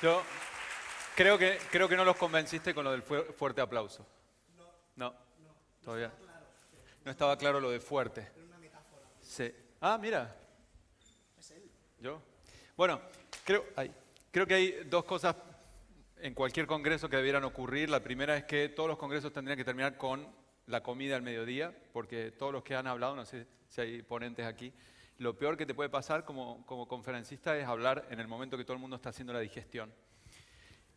Yo creo que no los convenciste con lo del fuerte aplauso. No, todavía. No estaba claro lo de fuerte. Sí. Ah, mira. Yo. Bueno, creo que hay dos cosas en cualquier congreso que debieran ocurrir. La primera es que todos los congresos tendrían que terminar con la comida al mediodía, porque todos los que han hablado, no sé si hay ponentes aquí, lo peor que te puede pasar como conferencista es hablar en el momento que todo el mundo está haciendo la digestión.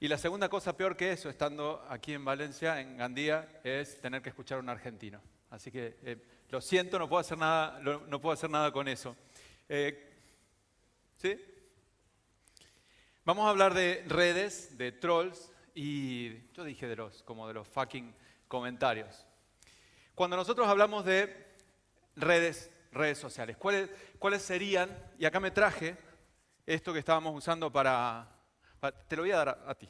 Y la segunda cosa peor que eso, estando aquí en Valencia, en Gandía, es tener que escuchar a un argentino. Así que lo siento, no puedo hacer nada, no puedo hacer nada con eso. ¿Sí? Vamos a hablar de redes, de trolls y yo dije como de los fucking comentarios. Cuando nosotros hablamos de redes sociales, ¿cuáles serían? Y acá me traje esto que estábamos usando te lo voy a dar a ti.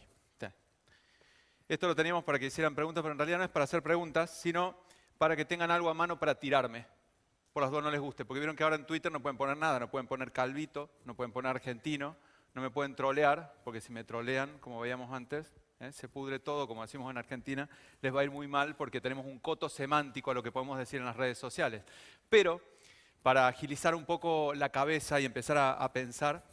Esto lo teníamos para que hicieran preguntas, pero en realidad no es para hacer preguntas, sino para que tengan algo a mano para tirarme. Por las dos no les guste, porque vieron que ahora en Twitter no pueden poner nada, no pueden poner calvito, no pueden poner argentino, no me pueden trolear, porque si me trolean, como veíamos antes, se pudre todo, como decimos en Argentina, les va a ir muy mal porque tenemos un coto semántico a lo que podemos decir en las redes sociales. Pero, para agilizar un poco la cabeza y empezar a pensar,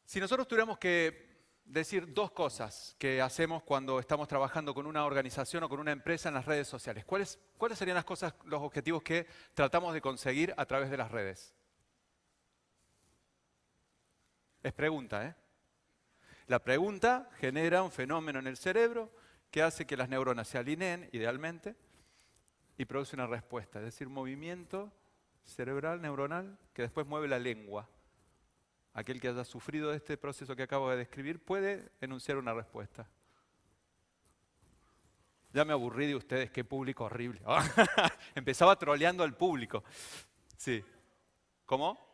si nosotros tuviéramos que decir dos cosas que hacemos cuando estamos trabajando con una organización o con una empresa en las redes sociales, ¿cuáles serían las cosas, los objetivos que tratamos de conseguir a través de las redes? Es pregunta, ¿eh? La pregunta genera un fenómeno en el cerebro que hace que las neuronas se alineen, idealmente, y produce una respuesta, es decir, un movimiento cerebral, neuronal, que después mueve la lengua. Aquel que haya sufrido de este proceso que acabo de describir puede enunciar una respuesta. Ya me aburrí de ustedes, qué público horrible. Empezaba troleando al público. Sí. ¿Cómo?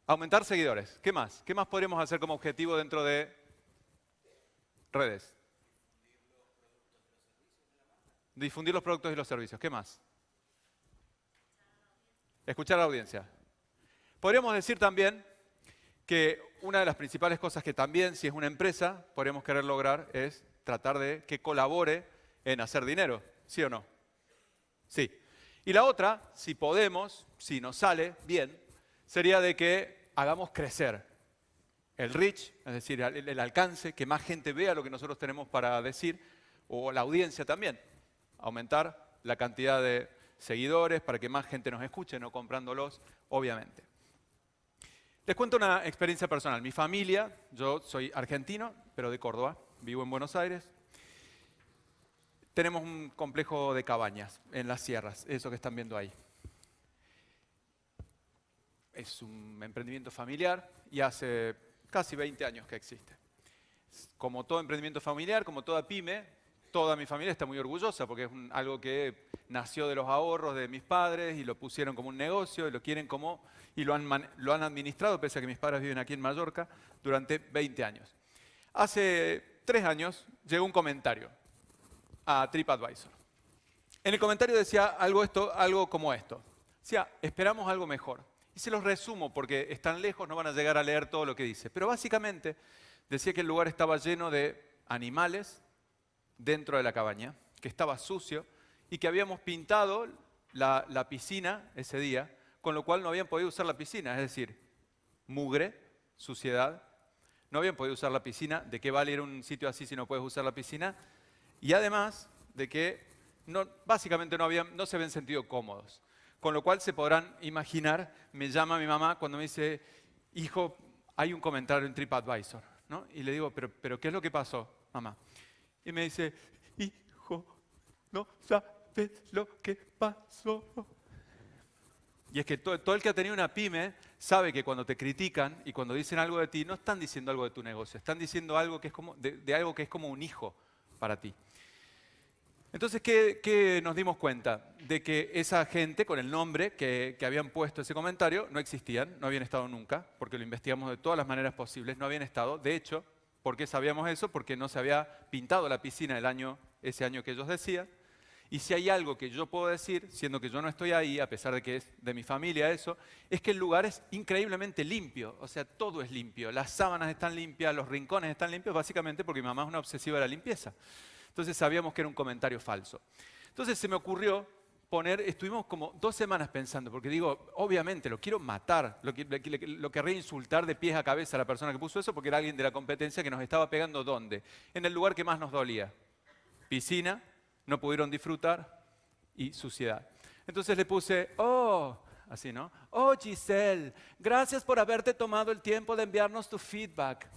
Aumentar seguidores. ¿Qué más? ¿Qué más podríamos hacer como objetivo dentro de redes? Difundir los productos y los servicios. ¿Qué más? Escuchar a la audiencia. Podríamos decir también que una de las principales cosas que también, si es una empresa, podríamos querer lograr es tratar de que colabore en hacer dinero. ¿Sí o no? Sí. Y la otra, si podemos, si nos sale bien, sería de que hagamos crecer el reach, es decir, el alcance, que más gente vea lo que nosotros tenemos para decir, o la audiencia también. Aumentar la cantidad de seguidores para que más gente nos escuche, no comprándolos, obviamente. Les cuento una experiencia personal. Mi familia, yo soy argentino, pero de Córdoba, vivo en Buenos Aires. Tenemos un complejo de cabañas en las sierras, eso que están viendo ahí. Es un emprendimiento familiar y hace casi 20 años que existe. Como todo emprendimiento familiar, como toda pyme, toda mi familia está muy orgullosa porque es algo que nació de los ahorros de mis padres y lo pusieron como un negocio y lo quieren y lo han administrado, pese a que mis padres viven aquí en Mallorca, durante 20 años. Hace 3 años llegó un comentario a TripAdvisor. En el comentario decía algo como esto. Decía, esperamos algo mejor. Y se los resumo porque están lejos, no van a llegar a leer todo lo que dice. Pero básicamente decía que el lugar estaba lleno de animales dentro de la cabaña, que estaba sucio y que habíamos pintado la piscina ese día, con lo cual no habían podido usar la piscina, es decir, mugre, suciedad. No habían podido usar la piscina. ¿De qué vale ir a un sitio así si no puedes usar la piscina? Y además de que básicamente no se habían sentido cómodos. Con lo cual se podrán imaginar, me llama mi mamá cuando me dice, hijo, hay un comentario en TripAdvisor, ¿no? Y le digo, pero ¿qué es lo que pasó, mamá? Y me dice, hijo, no sabes lo que pasó. Y es que todo el que ha tenido una pyme sabe que cuando te critican y cuando dicen algo de ti, no están diciendo algo de tu negocio, están diciendo algo que es como, de algo que es como un hijo para ti. Entonces, ¿qué nos dimos cuenta? De que esa gente con el nombre que habían puesto ese comentario no existían, no habían estado nunca, porque lo investigamos de todas las maneras posibles, no habían estado. De hecho, ¿por qué sabíamos eso? Porque no se había pintado la piscina ese año que ellos decían. Y si hay algo que yo puedo decir, siendo que yo no estoy ahí, a pesar de que es de mi familia eso, es que el lugar es increíblemente limpio. O sea, todo es limpio. Las sábanas están limpias, los rincones están limpios, básicamente porque mi mamá es una obsesiva de la limpieza. Entonces sabíamos que era un comentario falso. Entonces se me ocurrió estuvimos como 2 semanas pensando, porque digo, obviamente lo quiero matar, lo querría insultar de pies a cabeza a la persona que puso eso, porque era alguien de la competencia que nos estaba pegando ¿dónde? En el lugar que más nos dolía. Piscina, no pudieron disfrutar y suciedad. Entonces le puse, así, ¿no? Oh, Giselle, gracias por haberte tomado el tiempo de enviarnos tu feedback.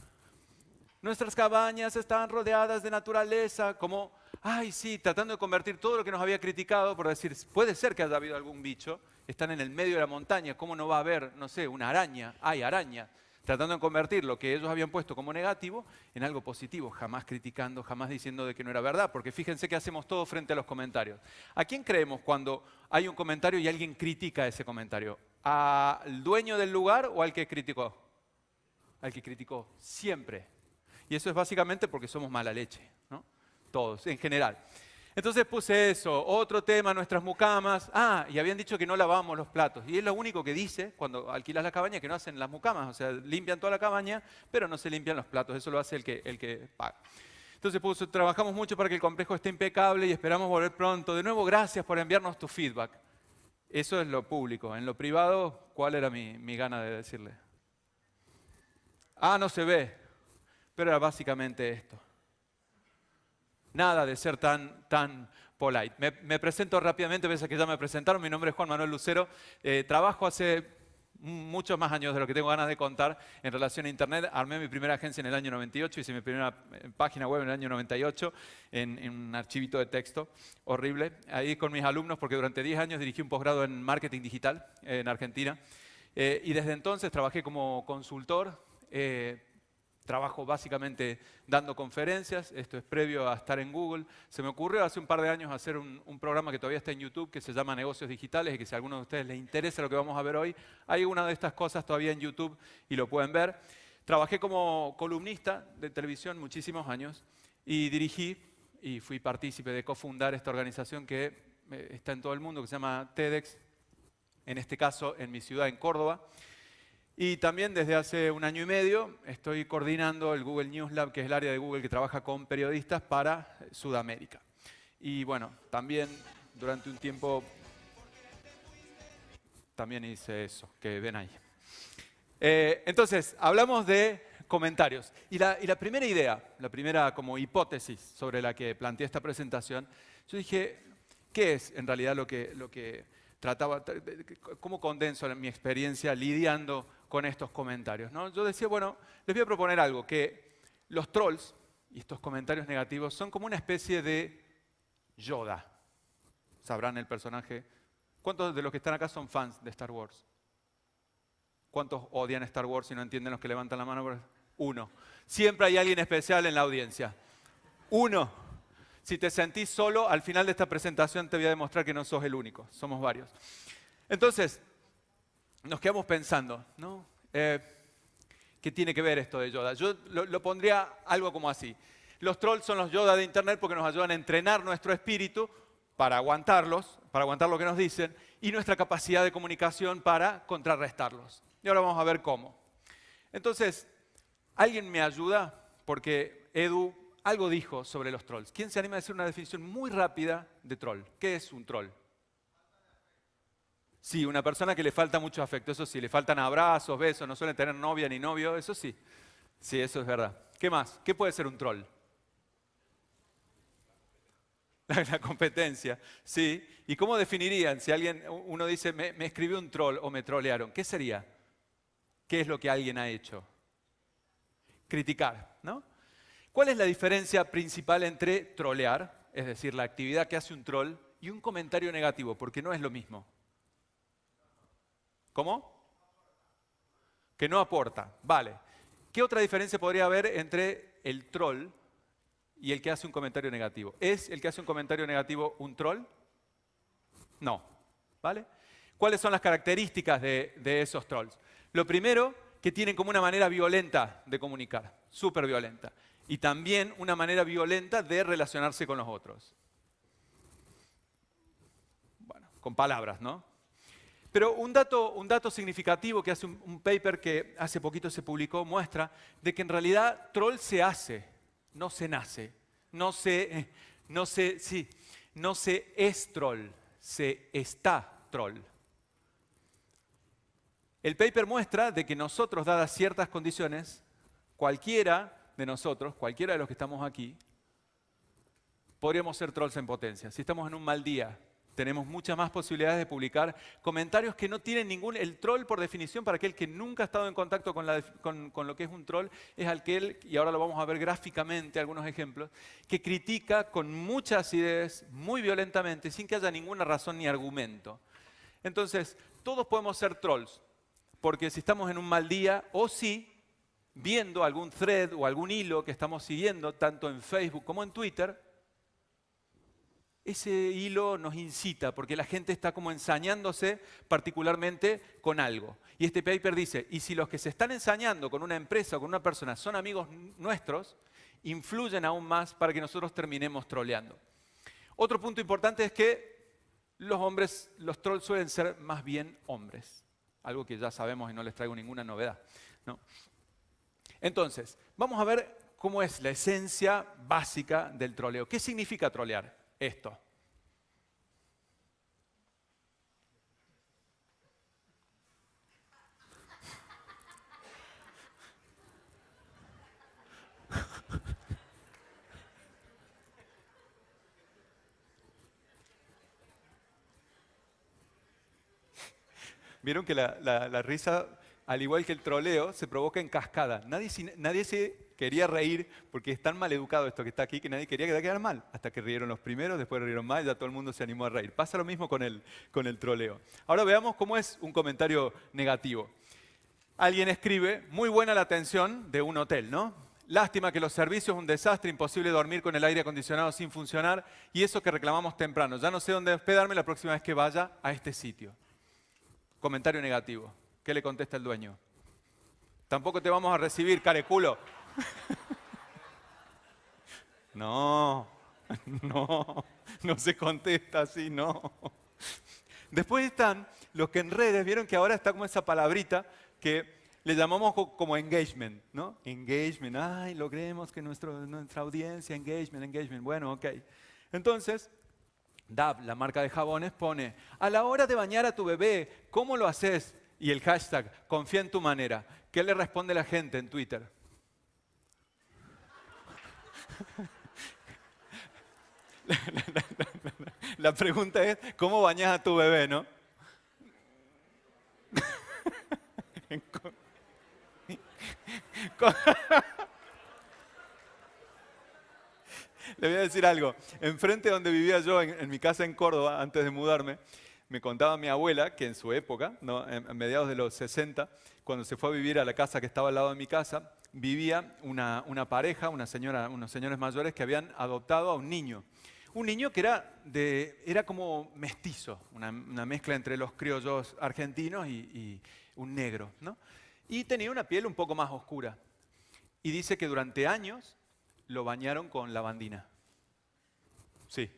Nuestras cabañas están rodeadas de naturaleza, como, ay, sí, tratando de convertir todo lo que nos había criticado, por decir, puede ser que haya habido algún bicho, están en el medio de la montaña, ¿cómo no va a haber, no sé, una araña? Hay araña. Tratando de convertir lo que ellos habían puesto como negativo en algo positivo, jamás criticando, jamás diciendo de que no era verdad, porque fíjense que hacemos todo frente a los comentarios. ¿A quién creemos cuando hay un comentario y alguien critica ese comentario? ¿Al dueño del lugar o al que criticó? Al que criticó, siempre. Y eso es básicamente porque somos mala leche, ¿no? Todos, en general. Entonces puse eso, otro tema, nuestras mucamas. Y habían dicho que no lavábamos los platos. Y es lo único que dice cuando alquilas la cabaña, que no hacen las mucamas. O sea, limpian toda la cabaña, pero no se limpian los platos. Eso lo hace el que paga. Entonces puse, trabajamos mucho para que el complejo esté impecable y esperamos volver pronto. De nuevo, gracias por enviarnos tu feedback. Eso es lo público. En lo privado, ¿cuál era mi gana de decirle? No se ve. Pero era básicamente esto. Nada de ser tan polite. Me presento rápidamente, pese a que ya me presentaron. Mi nombre es Juan Manuel Lucero. Trabajo hace muchos más años de lo que tengo ganas de contar en relación a Internet. Armé mi primera agencia en el año 98, hice mi primera página web en el año 98 en un archivito de texto horrible. Ahí con mis alumnos, porque durante 10 años dirigí un posgrado en marketing digital en Argentina. Y desde entonces trabajé como consultor. Trabajo básicamente dando conferencias, esto es previo a estar en Google. Se me ocurrió hace un par de años hacer un programa que todavía está en YouTube que se llama Negocios Digitales y que si a alguno de ustedes les interesa lo que vamos a ver hoy, hay una de estas cosas todavía en YouTube y lo pueden ver. Trabajé como columnista de televisión muchísimos años y dirigí y fui partícipe de cofundar esta organización que está en todo el mundo, que se llama TEDx, en este caso en mi ciudad, en Córdoba. Y también desde hace 1 año y medio estoy coordinando el Google News Lab, que es el área de Google que trabaja con periodistas para Sudamérica. Y bueno, también durante un tiempo también hice eso, que ven ahí. Entonces, hablamos de comentarios. Y la primera idea, la primera como hipótesis sobre la que planteé esta presentación, yo dije, ¿qué es en realidad lo que trataba, cómo condenso mi experiencia lidiando con estos comentarios, ¿no? Yo decía, bueno, les voy a proponer algo, que los trolls y estos comentarios negativos son como una especie de Yoda. ¿Sabrán el personaje? ¿Cuántos de los que están acá son fans de Star Wars? ¿Cuántos odian Star Wars y no entienden los que levantan la mano? 1. Siempre hay alguien especial en la audiencia. 1. Si te sentís solo, al final de esta presentación te voy a demostrar que no sos el único, somos varios. Entonces, nos quedamos pensando, ¿no? ¿Qué tiene que ver esto de Yoda? Yo lo pondría algo como así. Los trolls son los Yoda de Internet porque nos ayudan a entrenar nuestro espíritu para aguantarlos, para aguantar lo que nos dicen, y nuestra capacidad de comunicación para contrarrestarlos. Y ahora vamos a ver cómo. Entonces, ¿alguien me ayuda? Porque Edu algo dijo sobre los trolls. ¿Quién se anima a decir una definición muy rápida de troll? ¿Qué es un troll? Sí, una persona que le falta mucho afecto, eso sí, le faltan abrazos, besos, no suelen tener novia ni novio, eso sí. Sí, eso es verdad. ¿Qué más? ¿Qué puede ser un troll? La competencia, sí. ¿Y cómo definirían si uno dice, me escribió un troll o me trolearon? ¿Qué sería? ¿Qué es lo que alguien ha hecho? Criticar, ¿no? ¿Cuál es la diferencia principal entre trolear, es decir, la actividad que hace un troll, y un comentario negativo? Porque no es lo mismo. ¿Cómo? Que no aporta. Vale. ¿Qué otra diferencia podría haber entre el troll y el que hace un comentario negativo? ¿Es el que hace un comentario negativo un troll? No. ¿Vale? ¿Cuáles son las características de esos trolls? Lo primero, que tienen como una manera violenta de comunicar, súper violenta. Y también una manera violenta de relacionarse con los otros. con palabras, ¿no? Pero un dato significativo que hace un paper que hace poquito se publicó muestra de que en realidad troll se hace, no se nace. No se es troll, se está troll. El paper muestra de que nosotros, dadas ciertas condiciones, cualquiera de nosotros, cualquiera de los que estamos aquí, podríamos ser trolls en potencia. Si estamos en un mal día, tenemos muchas más posibilidades de publicar comentarios que no tienen ningún... El troll, por definición, para aquel que nunca ha estado en contacto con lo que es un troll, es aquel, y ahora lo vamos a ver gráficamente, algunos ejemplos, que critica con mucha acidez, muy violentamente, sin que haya ninguna razón ni argumento. Entonces, todos podemos ser trolls, porque si estamos en un mal día, o si, viendo algún thread o algún hilo que estamos siguiendo, tanto en Facebook como en Twitter, ese hilo nos incita, porque la gente está como ensañándose particularmente con algo. Y este paper dice, y si los que se están ensañando con una empresa o con una persona son amigos nuestros, influyen aún más para que nosotros terminemos troleando. Otro punto importante es que los trolls suelen ser más bien hombres. Algo que ya sabemos y no les traigo ninguna novedad, ¿no? Entonces, vamos a ver cómo es la esencia básica del troleo. ¿Qué significa trolear? Esto. Vieron que la risa, al igual que el troleo, se provoca en cascada. Nadie se quería reír porque es tan mal educado esto que está aquí que nadie quería quedar mal. Hasta que rieron los primeros, después rieron más y ya todo el mundo se animó a reír. Pasa lo mismo con el troleo. Ahora veamos cómo es un comentario negativo. Alguien escribe, muy buena la atención de un hotel, ¿no? Lástima que los servicios, un desastre, imposible dormir con el aire acondicionado sin funcionar y eso que reclamamos temprano. Ya no sé dónde hospedarme la próxima vez que vaya a este sitio. Comentario negativo. ¿Qué le contesta el dueño? Tampoco te vamos a recibir, careculo. No se contesta así, no. Después están los que en redes, vieron que ahora está como esa palabrita que le llamamos como engagement, ¿no? Engagement, ay, logremos que nuestra audiencia, engagement, bueno, ok. Entonces, Dove, la marca de jabones, pone, a la hora de bañar a tu bebé, ¿cómo lo haces? Y el hashtag, confía en tu manera. ¿Qué le responde la gente en Twitter? La pregunta es, ¿cómo bañas a tu bebé, no? Le voy a decir algo. Enfrente donde vivía yo, en mi casa en Córdoba, antes de mudarme, me contaba mi abuela que en su época, ¿no? En mediados de los 60, cuando se fue a vivir a la casa que estaba al lado de mi casa, vivía una pareja, unos señores mayores que habían adoptado a un niño. Un niño que era como mestizo, una mezcla entre los criollos argentinos y un negro, ¿no? Y tenía una piel un poco más oscura. Y dice que durante años lo bañaron con lavandina. Sí,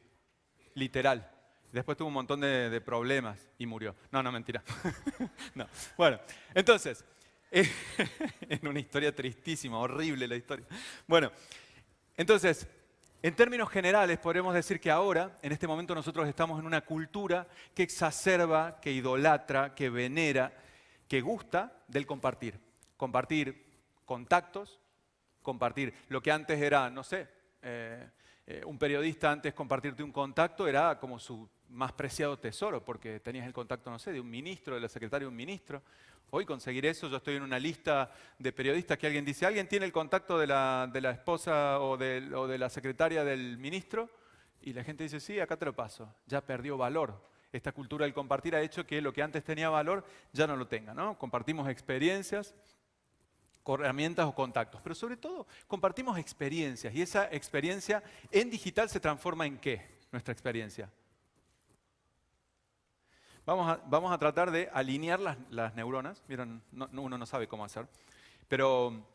literal. Después tuvo un montón de problemas y murió. No, mentira. No. Bueno, entonces, es una historia tristísima, horrible la historia. Bueno, entonces, en términos generales podríamos decir que ahora, en este momento, nosotros estamos en una cultura que exacerba, que idolatra, que venera, que gusta del compartir. Compartir contactos, compartir lo que antes era, no sé, un periodista antes compartirte un contacto era como su más preciado tesoro, porque tenías el contacto, no sé, de un ministro, de la secretaria de un ministro. Hoy conseguir eso, yo estoy en una lista de periodistas que alguien dice, ¿alguien tiene el contacto de la esposa o de la secretaria del ministro? Y la gente dice, sí, acá te lo paso. Ya perdió valor. Esta cultura del compartir ha hecho que lo que antes tenía valor ya no lo tenga, ¿no? Compartimos experiencias, herramientas o contactos, pero sobre todo compartimos experiencias y esa experiencia en digital se transforma en ¿qué? Nuestra experiencia. Vamos a tratar de alinear las neuronas. Vieron, uno no sabe cómo hacer, pero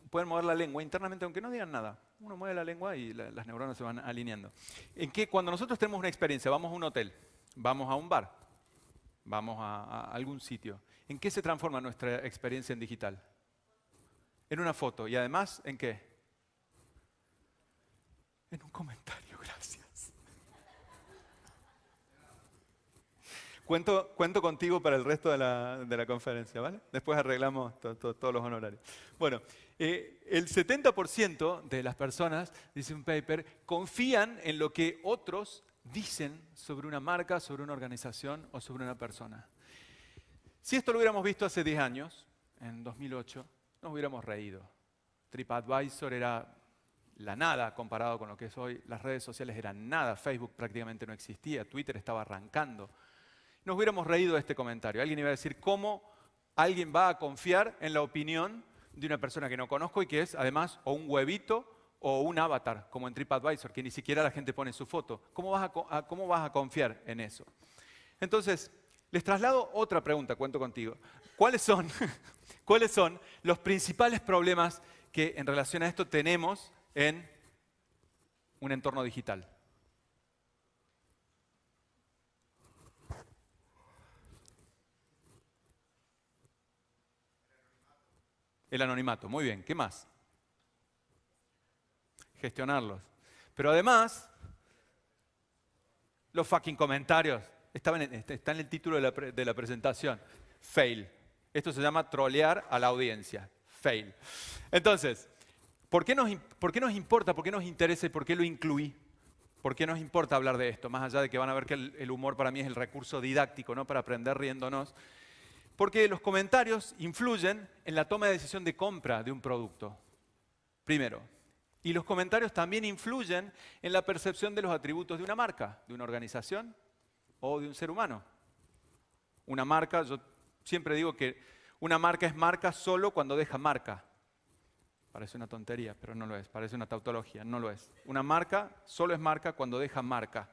pueden mover la lengua internamente, aunque no digan nada. Uno mueve la lengua y las neuronas se van alineando. Cuando nosotros tenemos una experiencia, vamos a un hotel, vamos a un bar, vamos a algún sitio, ¿en qué se transforma nuestra experiencia en digital? En una foto. ¿Y además en qué? En un comentario, gracias. Cuento contigo para el resto de la conferencia, ¿vale? Después arreglamos todos los honorarios. Bueno, el 70% de las personas, dice un paper, confían en lo que otros dicen sobre una marca, sobre una organización o sobre una persona. Si esto lo hubiéramos visto hace 10 años, en 2008, nos hubiéramos reído. TripAdvisor era la nada comparado con lo que es hoy. Las redes sociales eran nada. Facebook prácticamente no existía. Twitter estaba arrancando. Nos hubiéramos reído de este comentario. Alguien iba a decir, ¿cómo alguien va a confiar en la opinión de una persona que no conozco y que es además o un huevito o un avatar, como en TripAdvisor, que ni siquiera la gente pone su foto? ¿Cómo vas a confiar en eso? Entonces, les traslado otra pregunta, cuento contigo. ¿Cuáles son los principales problemas que en relación a esto tenemos en un entorno digital? El anonimato, muy bien. ¿Qué más? Gestionarlos. Pero además, los fucking comentarios. Está en el título de la presentación. Fail. Esto se llama trolear a la audiencia. Fail. Entonces, ¿por qué nos importa, por qué nos interesa y por qué lo incluí? ¿Por qué nos importa hablar de esto? Más allá de que van a ver que el humor para mí es el recurso didáctico, ¿no? Para aprender riéndonos. Porque los comentarios influyen en la toma de decisión de compra de un producto. Primero. Y los comentarios también influyen en la percepción de los atributos de una marca, de una organización o de un ser humano. Una marca, yo siempre digo que una marca es marca solo cuando deja marca. Parece una tontería, pero no lo es. Parece una tautología, no lo es. Una marca solo es marca cuando deja marca.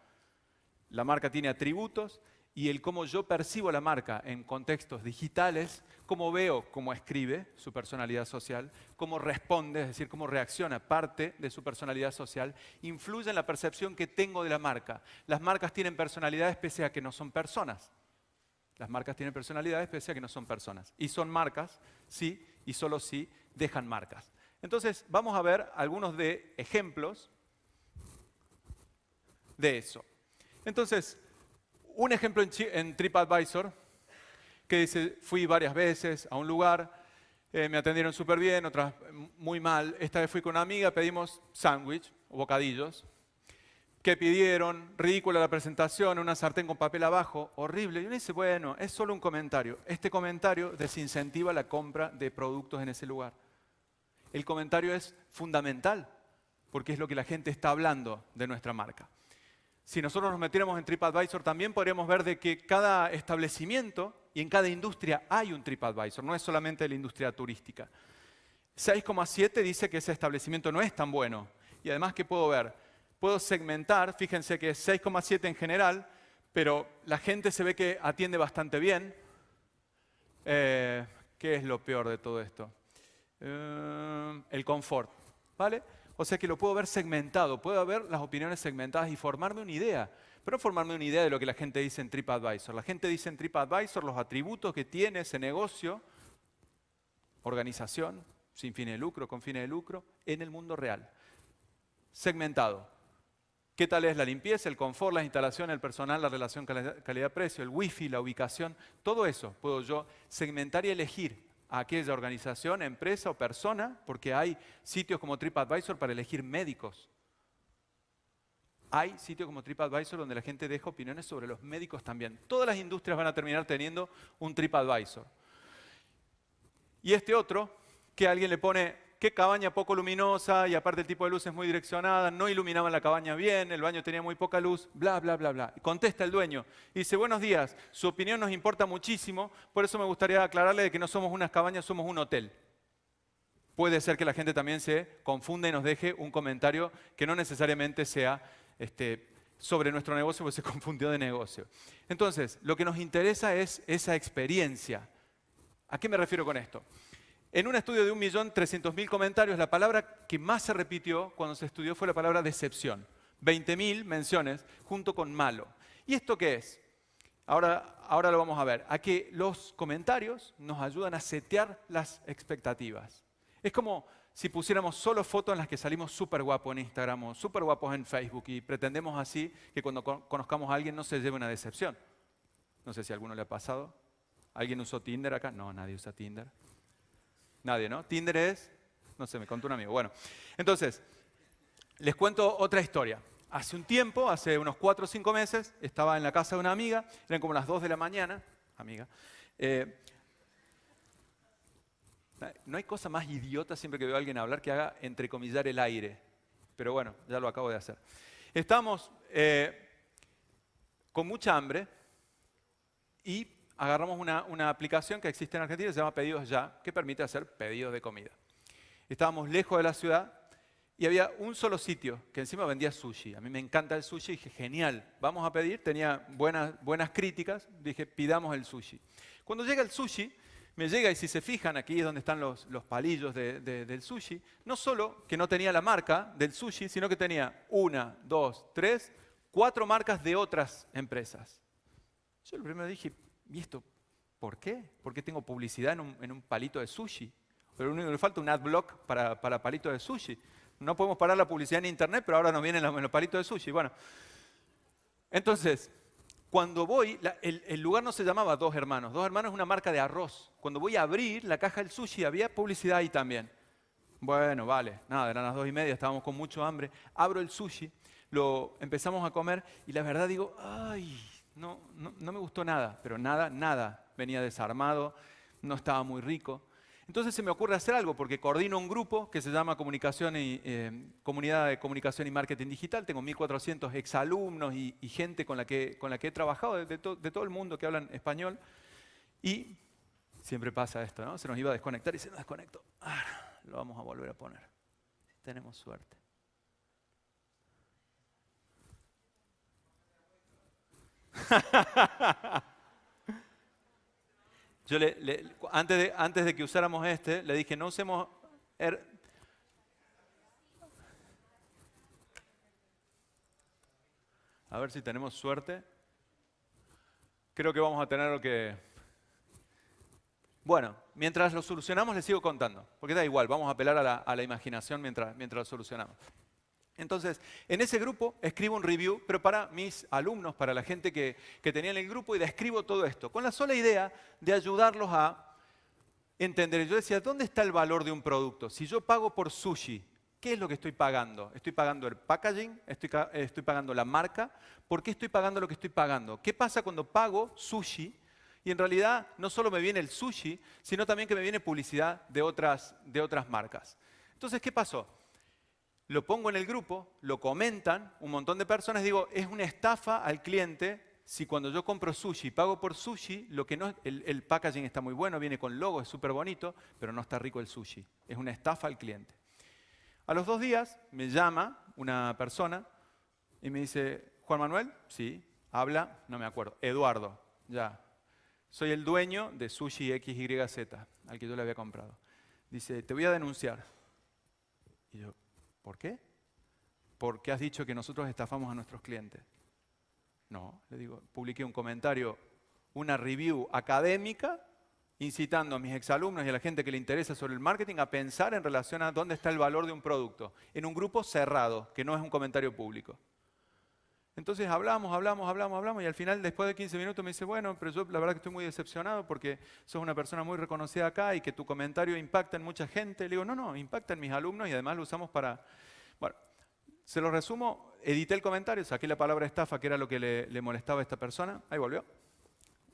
La marca tiene atributos y el cómo yo percibo la marca en contextos digitales, cómo veo cómo escribe su personalidad social, cómo responde, es decir, cómo reacciona parte de su personalidad social, influye en la percepción que tengo de la marca. Las marcas tienen personalidades pese a que no son personas. Las marcas tienen personalidades pese a que no son personas. Y son marcas, sí, y solo sí dejan marcas. Entonces, vamos a ver algunos de ejemplos de eso. Entonces, un ejemplo en TripAdvisor que dice, fui varias veces a un lugar, me atendieron súper bien, otras muy mal. Esta vez fui con una amiga, pedimos sándwich o bocadillos. ¿Qué pidieron? Ridícula la presentación, una sartén con papel abajo, horrible. Y uno dice, bueno, es solo un comentario. Este comentario desincentiva la compra de productos en ese lugar. El comentario es fundamental porque es lo que la gente está hablando de nuestra marca. Si nosotros nos metiéramos en TripAdvisor, también podríamos ver de que cada establecimiento y en cada industria hay un TripAdvisor, no es solamente la industria turística. 6,7 dice que ese establecimiento no es tan bueno. Y además, ¿qué puedo ver? Puedo segmentar, fíjense que es 6,7 en general, pero la gente se ve que atiende bastante bien. ¿Qué es lo peor de todo esto? El confort, ¿vale? O sea que lo puedo ver segmentado, puedo ver las opiniones segmentadas y formarme una idea. Pero no formarme una idea de lo que la gente dice en TripAdvisor. La gente dice en TripAdvisor los atributos que tiene ese negocio, organización, sin fines de lucro, con fines de lucro, en el mundo real. Segmentado. ¿Qué tal es la limpieza, el confort, las instalaciones, el personal, la relación calidad-precio, el wifi, la ubicación? Todo eso puedo yo segmentar y elegir a aquella organización, empresa o persona, porque hay sitios como TripAdvisor para elegir médicos. Hay sitios como TripAdvisor donde la gente deja opiniones sobre los médicos también. Todas las industrias van a terminar teniendo un TripAdvisor. Y este otro, que alguien le pone, qué cabaña poco luminosa, y aparte el tipo de luz es muy direccionada, no iluminaban la cabaña bien, el baño tenía muy poca luz, bla, bla, bla, bla. Y contesta el dueño y dice, buenos días, su opinión nos importa muchísimo, por eso me gustaría aclararle de que no somos unas cabañas, somos un hotel. Puede ser que la gente también se confunda y nos deje un comentario que no necesariamente sea sobre nuestro negocio, porque se confundió de negocio. Entonces, lo que nos interesa es esa experiencia. ¿A qué me refiero con esto? En un estudio de 1.300.000 comentarios, la palabra que más se repitió cuando se estudió fue la palabra decepción. 20.000 menciones junto con malo. ¿Y esto qué es? Ahora lo vamos a ver. A que los comentarios nos ayudan a setear las expectativas. Es como si pusiéramos solo fotos en las que salimos súper guapos en Instagram o súper guapos en Facebook y pretendemos así que cuando conozcamos a alguien no se lleve una decepción. No sé si a alguno le ha pasado. ¿Alguien usó Tinder acá? No, nadie usa Tinder. Nadie, ¿no? Tinder es, no sé, me contó un amigo. Bueno, entonces, les cuento otra historia. Hace un tiempo, hace unos 4 o 5 meses, estaba en la casa de una amiga, eran como las 2 de la mañana, amiga. No hay cosa más idiota siempre que veo a alguien hablar que haga entrecomillar el aire. Pero bueno, ya lo acabo de hacer. Estamos con mucha hambre y agarramos una aplicación que existe en Argentina, se llama Pedidos Ya, que permite hacer pedidos de comida. Estábamos lejos de la ciudad y había un solo sitio que encima vendía sushi. A mí me encanta el sushi y dije, genial, vamos a pedir. Tenía buenas críticas, dije, pidamos el sushi. Cuando llega el sushi, me llega, y si se fijan, aquí es donde están los palillos del sushi, no solo que no tenía la marca del sushi, sino que tenía 1, 2, 3, 4 marcas de otras empresas. Yo lo primero dije, ¿y esto por qué? ¿Por qué tengo publicidad en un palito de sushi? Pero lo único que le falta es un adblock para palitos de sushi. No podemos parar la publicidad en internet, pero ahora nos vienen los palitos de sushi. Bueno, entonces, cuando voy, el lugar no se llamaba Dos Hermanos. Dos Hermanos es una marca de arroz. Cuando voy a abrir la caja del sushi, había publicidad ahí también. Bueno, vale, nada, eran las 2:30, estábamos con mucho hambre. Abro el sushi, lo empezamos a comer y la verdad digo, ay, no me gustó nada, pero nada. Venía desarmado, no estaba muy rico. Entonces se me ocurre hacer algo porque coordino un grupo que se llama Comunidad de Comunicación y Marketing Digital. Tengo 1.400 exalumnos y gente con la que he trabajado de todo el mundo que hablan español. Y siempre pasa esto, ¿no? Se nos iba a desconectar y se nos desconectó. Lo vamos a volver a poner. Tenemos suerte. Yo antes de que usáramos le dije, no usemos... A ver si tenemos suerte. Creo que vamos a tener lo que... Bueno, mientras lo solucionamos les sigo contando, porque da igual, vamos a apelar a la imaginación mientras lo solucionamos. Entonces, en ese grupo escribo un review, pero para mis alumnos, para la gente que tenía en el grupo, y describo todo esto, con la sola idea de ayudarlos a entender. Yo decía, ¿dónde está el valor de un producto? Si yo pago por sushi, ¿qué es lo que estoy pagando? ¿Estoy pagando el packaging? ¿Estoy pagando la marca? ¿Por qué estoy pagando lo que estoy pagando? ¿Qué pasa cuando pago sushi y en realidad no solo me viene el sushi, sino también que me viene publicidad de otras marcas? Entonces, ¿qué pasó? Lo pongo en el grupo, lo comentan un montón de personas, digo, es una estafa al cliente si cuando yo compro sushi, pago por sushi, lo que no, el packaging está muy bueno, viene con logo, es súper bonito, pero no está rico el sushi. Es una estafa al cliente. A los 2 días me llama una persona y me dice, ¿Juan Manuel? Sí. Habla, no me acuerdo. Eduardo, ya. Soy el dueño de Sushi XYZ, al que yo le había comprado. Dice, te voy a denunciar. Y yo, ¿por qué? Porque has dicho que nosotros estafamos a nuestros clientes. No, le digo, publiqué un comentario, una review académica, incitando a mis exalumnos y a la gente que le interesa sobre el marketing a pensar en relación a dónde está el valor de un producto, en un grupo cerrado, que no es un comentario público. Entonces hablamos y al final, después de 15 minutos, me dice, bueno, pero yo la verdad que estoy muy decepcionado porque sos una persona muy reconocida acá y que tu comentario impacta en mucha gente. Le digo, no, impacta en mis alumnos y además lo usamos para... Bueno, se lo resumo, edité el comentario, saqué la palabra estafa, que era lo que le molestaba a esta persona. Ahí volvió.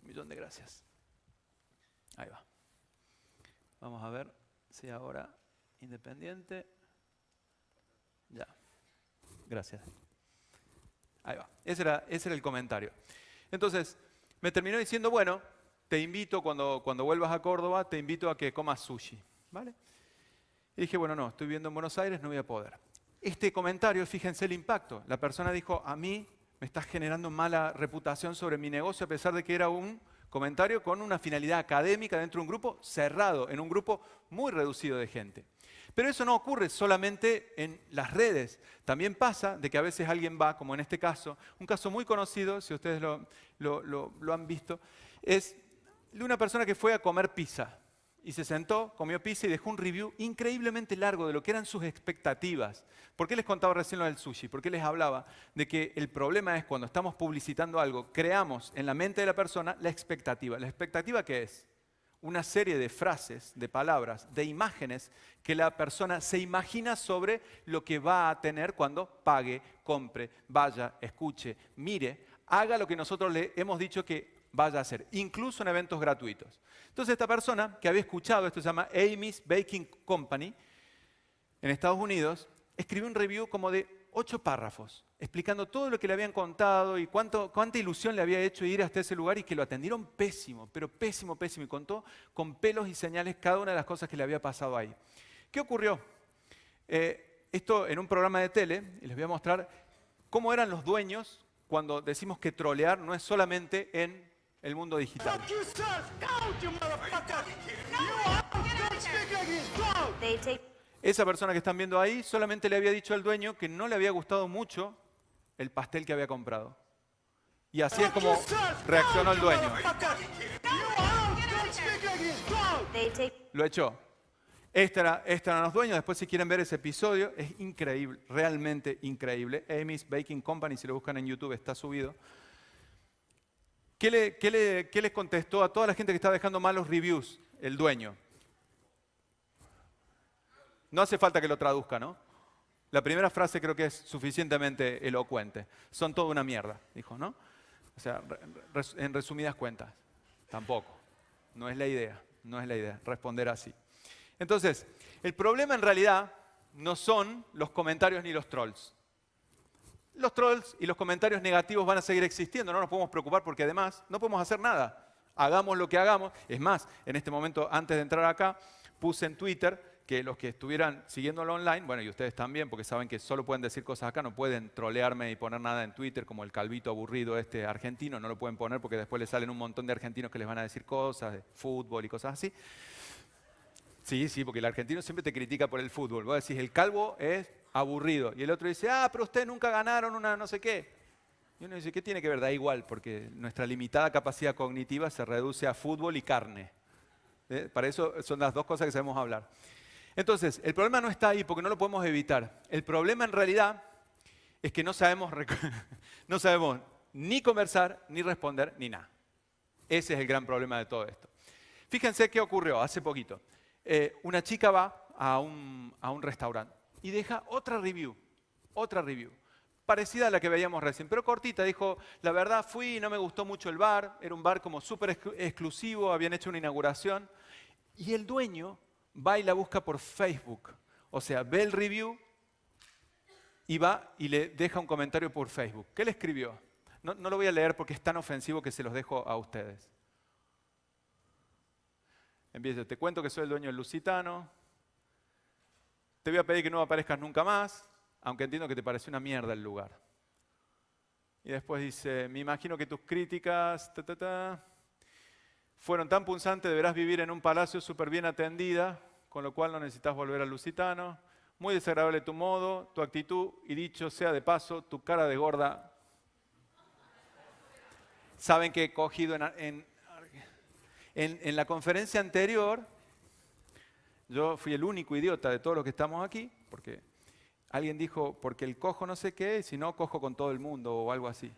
1.000.000 de gracias. Ahí va. Vamos a ver si ahora independiente. Ya. Gracias. Ahí va. Ese era el comentario. Entonces, me terminó diciendo, bueno, te invito, cuando vuelvas a Córdoba, te invito a que comas sushi. ¿Vale? Y dije, bueno, no, estoy viviendo en Buenos Aires, no voy a poder. Este comentario, fíjense el impacto. La persona dijo, a mí me estás generando mala reputación sobre mi negocio a pesar de que era un comentario con una finalidad académica dentro de un grupo cerrado, en un grupo muy reducido de gente. Pero eso no ocurre solamente en las redes. También pasa de que a veces alguien va, como en este caso, un caso muy conocido, si ustedes lo han visto, es de una persona que fue a comer pizza. Y se sentó, comió pizza y dejó un review increíblemente largo de lo que eran sus expectativas. ¿Por qué les contaba recién lo del sushi? ¿Por qué les hablaba de que el problema es cuando estamos publicitando algo, creamos en la mente de la persona la expectativa? ¿La expectativa qué es? Una serie de frases, de palabras, de imágenes que la persona se imagina sobre lo que va a tener cuando pague, compre, vaya, escuche, mire, haga lo que nosotros le hemos dicho que vaya a hacer, incluso en eventos gratuitos. Entonces esta persona que había escuchado, esto se llama Amy's Baking Company, en Estados Unidos, escribió un review como de 8 párrafos, explicando todo lo que le habían contado y cuánta ilusión le había hecho ir hasta ese lugar y que lo atendieron pésimo, pero pésimo, pésimo. Y contó con pelos y señales cada una de las cosas que le había pasado ahí. ¿Qué ocurrió? Esto en un programa de tele, y les voy a mostrar cómo eran los dueños cuando decimos que trolear no es solamente en el mundo digital. Esa persona que están viendo ahí solamente le había dicho al dueño que no le había gustado mucho el pastel que había comprado. Y así es como reaccionó el dueño. Lo echó. Estos eran los dueños. Después si quieren ver ese episodio, es increíble, realmente increíble. Amy's Baking Company, si lo buscan en YouTube, está subido. ¿Qué les contestó a toda la gente que estaba dejando malos reviews el dueño? No hace falta que lo traduzca, ¿no? La primera frase creo que es suficientemente elocuente. Son toda una mierda, dijo, ¿no? O sea, en resumidas cuentas, tampoco. No es la idea responder así. Entonces, el problema en realidad no son los comentarios ni los trolls. Los trolls y los comentarios negativos van a seguir existiendo, no nos podemos preocupar porque además no podemos hacer nada. Hagamos lo que hagamos. Es más, en este momento, antes de entrar acá, puse en Twitter que los que estuvieran siguiéndolo online, bueno, y ustedes también, porque saben que solo pueden decir cosas acá, no pueden trolearme y poner nada en Twitter, como el calvito aburrido este argentino, no lo pueden poner porque después les salen un montón de argentinos que les van a decir cosas de fútbol y cosas así. Sí, porque el argentino siempre te critica por el fútbol. Vos decís, el calvo es aburrido. Y el otro dice, pero ustedes nunca ganaron una no sé qué. Y uno dice, ¿qué tiene que ver? Da igual, porque nuestra limitada capacidad cognitiva se reduce a fútbol y carne. Para eso son las dos cosas que sabemos hablar. Entonces, el problema no está ahí porque no lo podemos evitar. El problema en realidad es que no sabemos ni conversar, ni responder, ni nada. Ese es el gran problema de todo esto. Fíjense qué ocurrió hace poquito. Una chica va a un restaurante y deja otra review, parecida a la que veíamos recién, pero cortita. Dijo, la verdad fui y no me gustó mucho el bar, era un bar como súper exclusivo, habían hecho una inauguración, y el dueño va y la busca por Facebook. O sea, ve el review y va y le deja un comentario por Facebook. ¿Qué le escribió? No lo voy a leer porque es tan ofensivo que se los dejo a ustedes. Empieza, te cuento que soy el dueño del Lusitano, te voy a pedir que no aparezcas nunca más, aunque entiendo que te pareció una mierda el lugar. Y después dice, me imagino que tus críticas fueron tan punzantes, deberás vivir en un palacio súper bien atendida, con lo cual no necesitas volver al Lusitano. Muy desagradable tu modo, tu actitud y dicho sea de paso, tu cara de gorda. Saben que he cogido en la conferencia anterior, yo fui el único idiota de todos los que estamos aquí, porque alguien dijo, porque el cojo no sé qué, si no, cojo con todo el mundo o algo así.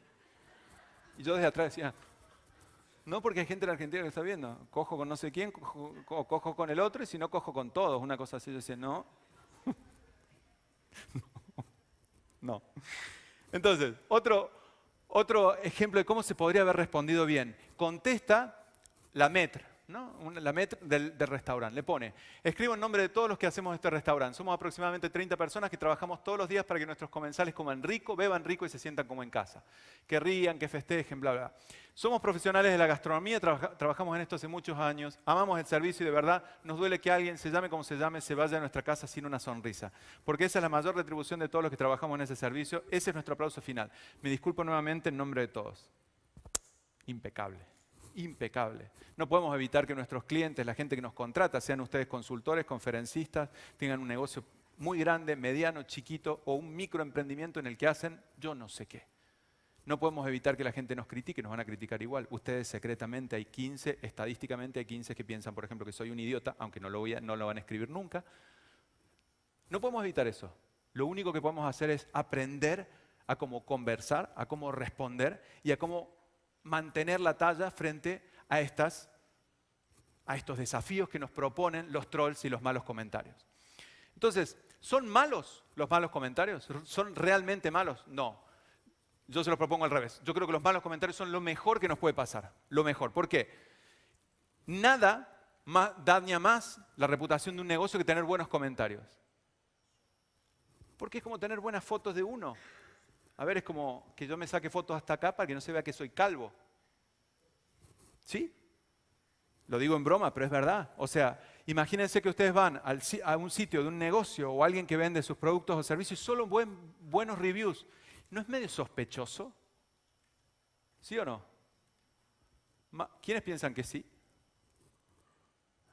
Y yo desde atrás decía, no, porque hay gente en Argentina que está viendo, cojo con no sé quién, cojo con el otro, y si no, cojo con todos, una cosa así. Yo decía, no. No. Entonces, otro ejemplo de cómo se podría haber respondido bien. Contesta la maître, ¿no? La maître del restaurante. Le pone, escribo en nombre de todos los que hacemos este restaurante. Somos aproximadamente 30 personas que trabajamos todos los días para que nuestros comensales coman rico, beban rico y se sientan como en casa. Que rían, que festejen, bla, bla. Somos profesionales de la gastronomía, trabajamos en esto hace muchos años, amamos el servicio y de verdad nos duele que alguien, se llame como se llame, se vaya de nuestra casa sin una sonrisa. Porque esa es la mayor retribución de todos los que trabajamos en ese servicio. Ese es nuestro aplauso final. Me disculpo nuevamente en nombre de todos. Impecable. impecable. No podemos evitar que nuestros clientes, la gente que nos contrata, sean ustedes consultores, conferencistas, tengan un negocio muy grande, mediano, chiquito o un microemprendimiento en el que hacen yo no sé qué. No podemos evitar que la gente nos critique, nos van a criticar igual. Ustedes secretamente hay 15, estadísticamente hay 15 que piensan, por ejemplo, que soy un idiota, aunque no lo van a escribir nunca. No podemos evitar eso. Lo único que podemos hacer es aprender a cómo conversar, a cómo responder y a cómo mantener la talla frente a estos desafíos que nos proponen los trolls y los malos comentarios. Entonces, ¿son malos los malos comentarios? ¿Son realmente malos? No. Yo se los propongo al revés. Yo creo que los malos comentarios son lo mejor que nos puede pasar. Lo mejor. ¿Por qué? Nada daña más la reputación de un negocio que tener buenos comentarios. Porque es como tener buenas fotos de uno. A ver, es como que yo me saque fotos hasta acá para que no se vea que soy calvo. ¿Sí? Lo digo en broma, pero es verdad. O sea, imagínense que ustedes van a un sitio de un negocio o alguien que vende sus productos o servicios y solo buenos reviews. ¿No es medio sospechoso? ¿Sí o no? ¿Quiénes piensan que sí?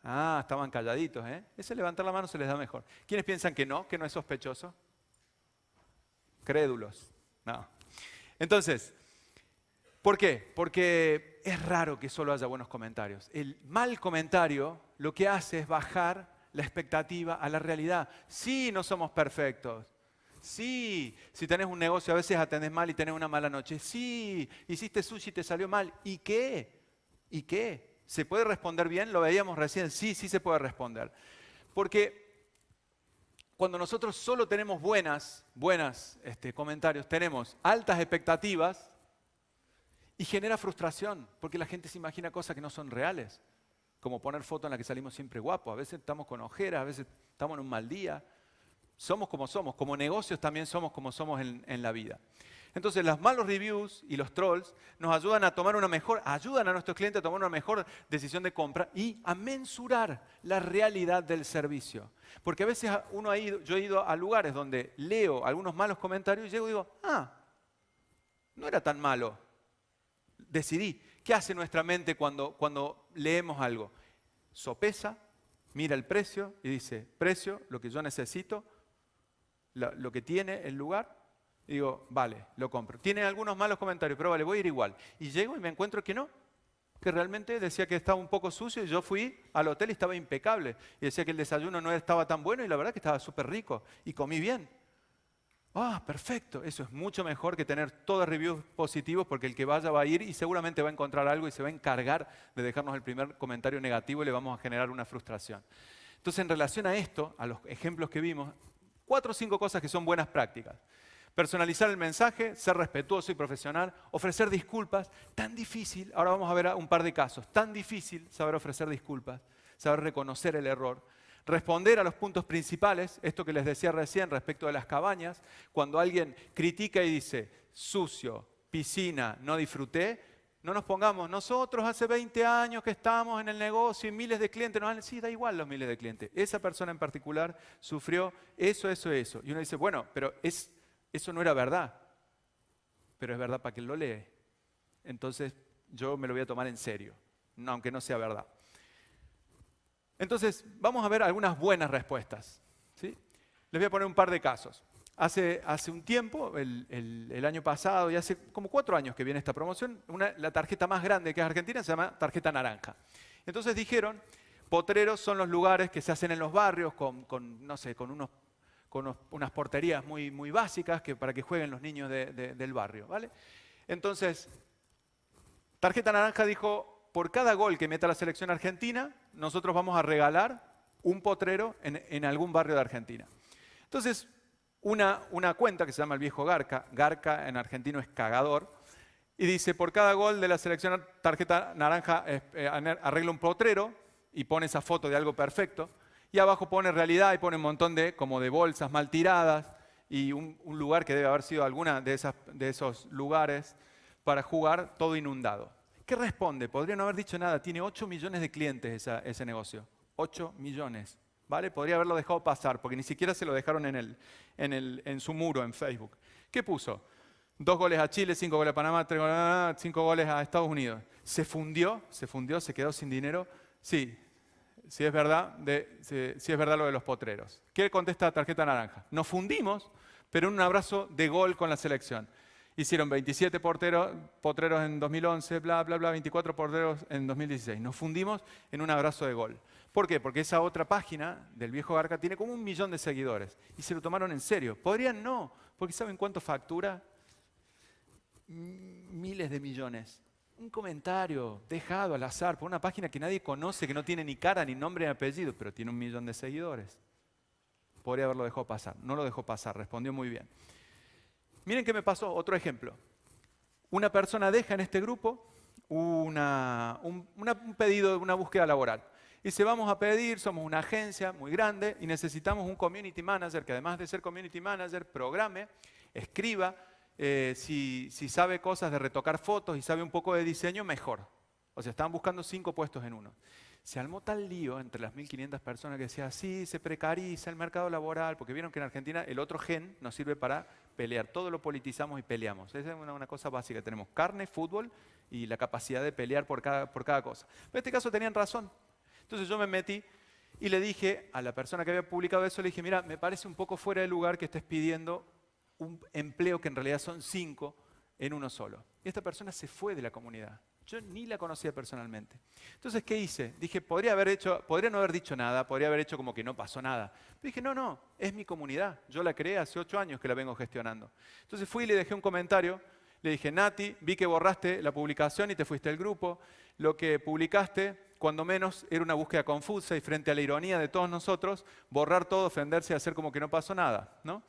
Ah, estaban calladitos, ¿eh? Ese levantar la mano se les da mejor. ¿Quiénes piensan que no es sospechoso? Crédulos. No. Entonces, ¿por qué? Porque es raro que solo haya buenos comentarios. El mal comentario lo que hace es bajar la expectativa a la realidad. Sí, no somos perfectos. Sí, si tenés un negocio a veces atendés mal y tenés una mala noche. Sí, hiciste sushi y te salió mal. ¿Y qué? ¿Y qué? ¿Se puede responder bien? Lo veíamos recién. Sí, sí se puede responder. Porque cuando nosotros solo tenemos buenos comentarios, tenemos altas expectativas y genera frustración, porque la gente se imagina cosas que no son reales. Como poner foto en la que salimos siempre guapos. A veces estamos con ojeras, a veces estamos en un mal día. Somos, como negocios también somos como somos en la vida. Entonces, los malos reviews y los trolls nos ayudan ayudan a nuestros clientes a tomar una mejor decisión de compra y a mensurar la realidad del servicio. Porque a veces yo he ido a lugares donde leo algunos malos comentarios y llego y digo, no era tan malo. Decidí. ¿Qué hace nuestra mente cuando leemos algo? Sopesa, mira el precio y dice, precio, lo que yo necesito, lo que tiene el lugar, y digo, vale, lo compro. Tiene algunos malos comentarios, pero vale, voy a ir igual. Y llego y me encuentro que no, que realmente decía que estaba un poco sucio y yo fui al hotel y estaba impecable. Y decía que el desayuno no estaba tan bueno y la verdad que estaba súper rico y comí bien. Perfecto. Eso es mucho mejor que tener todos reviews positivos porque el que vaya va a ir y seguramente va a encontrar algo y se va a encargar de dejarnos el primer comentario negativo y le vamos a generar una frustración. Entonces, en relación a esto, a los ejemplos que vimos, 4 o 5 cosas que son buenas prácticas. Personalizar el mensaje, ser respetuoso y profesional, ofrecer disculpas. Tan difícil, ahora vamos a ver un par de casos, tan difícil saber ofrecer disculpas, saber reconocer el error. Responder a los puntos principales, esto que les decía recién respecto de las cabañas, cuando alguien critica y dice, sucio, piscina, no disfruté, no nos pongamos, nosotros hace 20 años que estamos en el negocio y miles de clientes nos dan, sí, da igual los miles de clientes. Esa persona en particular sufrió eso. Y uno dice, bueno, pero eso no era verdad, pero es verdad para quien lo lee. Entonces yo me lo voy a tomar en serio, aunque no sea verdad. Entonces, vamos a ver algunas buenas respuestas, ¿sí? Les voy a poner un par de casos. Hace un tiempo, el año pasado, y hace como 4 años que viene esta promoción, la tarjeta más grande que es Argentina se llama tarjeta naranja. Entonces dijeron, potreros son los lugares que se hacen en los barrios con unas porterías muy, muy básicas para que jueguen los niños del barrio, ¿vale? Entonces, tarjeta naranja dijo, por cada gol que meta la selección argentina, nosotros vamos a regalar un potrero en algún barrio de Argentina. Entonces, una cuenta que se llama El Viejo Garca, Garca en argentino es cagador, y dice, por cada gol de la selección tarjeta naranja arregla un potrero y pone esa foto de algo perfecto, y abajo pone realidad y pone un montón de bolsas mal tiradas y un lugar que debe haber sido alguna de esos lugares para jugar todo inundado. ¿Qué responde? Podría no haber dicho nada. Tiene 8 millones de clientes ese negocio. 8 millones. ¿Vale? Podría haberlo dejado pasar porque ni siquiera se lo dejaron en su muro en Facebook. ¿Qué puso? 2 goles a Chile, 5 goles a Panamá, 3 goles a 5 goles a Estados Unidos. Se fundió, se quedó sin dinero. Sí, sí es verdad, sí es verdad lo de los potreros. ¿Qué contesta tarjeta naranja? Nos fundimos, pero en un abrazo de gol con la selección. Hicieron 27 potreros en 2011, bla, bla, bla, 24 potreros en 2016. Nos fundimos en un abrazo de gol. ¿Por qué? Porque esa otra página del viejo Garca tiene como 1 millón de seguidores. Y se lo tomaron en serio. Podrían no, porque ¿saben cuánto factura? Miles de millones. Un comentario dejado al azar por una página que nadie conoce, que no tiene ni cara, ni nombre, ni apellido, pero tiene 1 millón de seguidores. Podría haberlo dejado pasar. No lo dejó pasar, respondió muy bien. Miren qué me pasó, otro ejemplo. Una persona deja en este grupo un pedido de una búsqueda laboral. Dice, vamos a pedir, somos una agencia muy grande y necesitamos un community manager que además de ser community manager, programe, escriba, si sabe cosas de retocar fotos y sabe un poco de diseño, mejor. O sea, estaban buscando 5 puestos en uno. Se armó tal lío entre las 1.500 personas que decía, sí, se precariza el mercado laboral, porque vieron que en Argentina el otro gen nos sirve para pelear. Todo lo politizamos y peleamos. Esa es una cosa básica. Tenemos carne, fútbol y la capacidad de pelear por cada cosa. Pero en este caso tenían razón. Entonces yo me metí y le dije a la persona que había publicado eso, le dije, mira, me parece un poco fuera de lugar que estés pidiendo un empleo que en realidad son 5 en uno solo. Y esta persona se fue de la comunidad. Yo ni la conocía personalmente. Entonces, ¿qué hice? Dije, podría no haber dicho nada, podría haber hecho como que no pasó nada. Pero dije, no, es mi comunidad. Yo la creé hace 8 años que la vengo gestionando. Entonces fui y le dejé un comentario. Le dije, Nati, vi que borraste la publicación y te fuiste del grupo. Lo que publicaste, cuando menos, era una búsqueda confusa y frente a la ironía de todos nosotros, borrar todo, ofenderse y hacer como que no pasó nada, ¿no?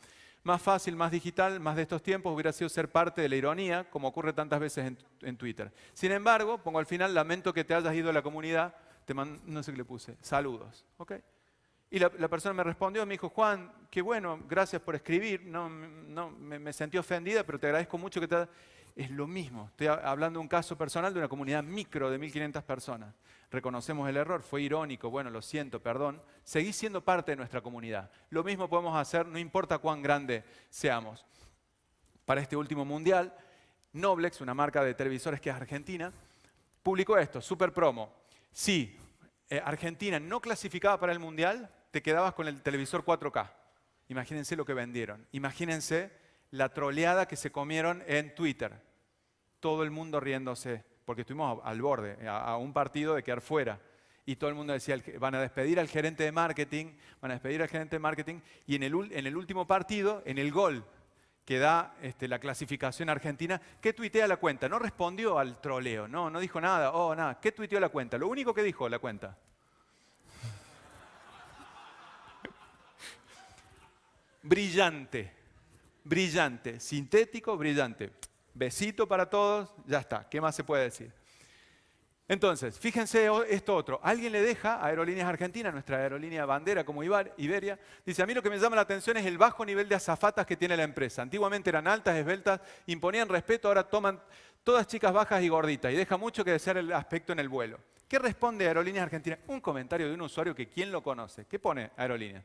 Más fácil, más digital, más de estos tiempos hubiera sido ser parte de la ironía, como ocurre tantas veces en Twitter. Sin embargo, pongo al final, lamento que te hayas ido a la comunidad, no sé qué le puse, saludos. ¿Okay? Y la persona me respondió, me dijo, Juan, qué bueno, gracias por escribir, me sentí ofendida, pero te agradezco mucho que te... Es lo mismo, estoy hablando de un caso personal de una comunidad micro de 1.500 personas. Reconocemos el error, fue irónico, bueno, lo siento, perdón. Seguí siendo parte de nuestra comunidad. Lo mismo podemos hacer, no importa cuán grande seamos. Para este último mundial, Noblex, una marca de televisores que es argentina, publicó esto, super promo. Si Argentina no clasificaba para el mundial, te quedabas con el televisor 4K. Imagínense lo que vendieron. Imagínense la troleada que se comieron en Twitter. Todo el mundo riéndose, porque estuvimos al borde, a un partido de quedar fuera. Y todo el mundo decía, van a despedir al gerente de marketing, y en el último partido, en el gol que da la clasificación argentina, ¿qué tuitea la cuenta? No respondió al troleo, no dijo nada, nada. ¿Qué tuiteó la cuenta? Lo único que dijo la cuenta. Brillante. Brillante, sintético, brillante. Besito para todos, ya está. ¿Qué más se puede decir? Entonces, fíjense esto otro. Alguien le deja a Aerolíneas Argentinas, nuestra aerolínea bandera como Iberia, dice, a mí lo que me llama la atención es el bajo nivel de azafatas que tiene la empresa. Antiguamente eran altas, esbeltas, imponían respeto, ahora toman todas chicas bajas y gorditas y deja mucho que desear el aspecto en el vuelo. ¿Qué responde Aerolíneas Argentinas? Un comentario de un usuario que ¿quién lo conoce? ¿Qué pone Aerolíneas?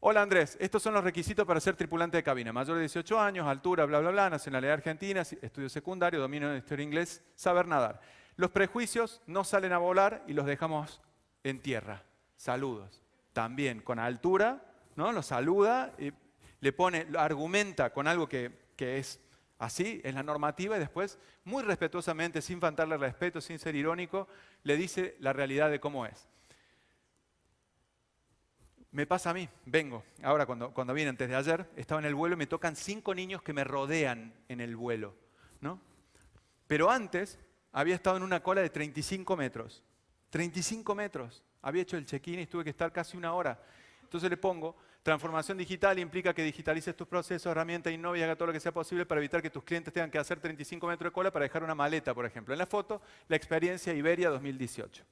Hola Andrés, estos son los requisitos para ser tripulante de cabina. Mayor de 18 años, altura, bla, bla, bla, nacionalidad argentina, estudio secundario, dominio de historia inglés, saber nadar. Los prejuicios no salen a volar y los dejamos en tierra. Saludos. También con altura, ¿no? Lo saluda, y lo argumenta con algo que es así, es la normativa, y después, muy respetuosamente, sin faltarle respeto, sin ser irónico, le dice la realidad de cómo es. Me pasa a mí, vengo, ahora cuando vine antes de ayer, estaba en el vuelo y me tocan 5 niños que me rodean en el vuelo, ¿no? Pero antes había estado en una cola de 35 metros. 35 metros. Había hecho el check-in y tuve que estar casi 1 hora. Entonces le pongo, transformación digital implica que digitalices tus procesos, herramientas, innova y haga todo lo que sea posible para evitar que tus clientes tengan que hacer 35 metros de cola para dejar una maleta, por ejemplo. En la foto, la experiencia Iberia 2018.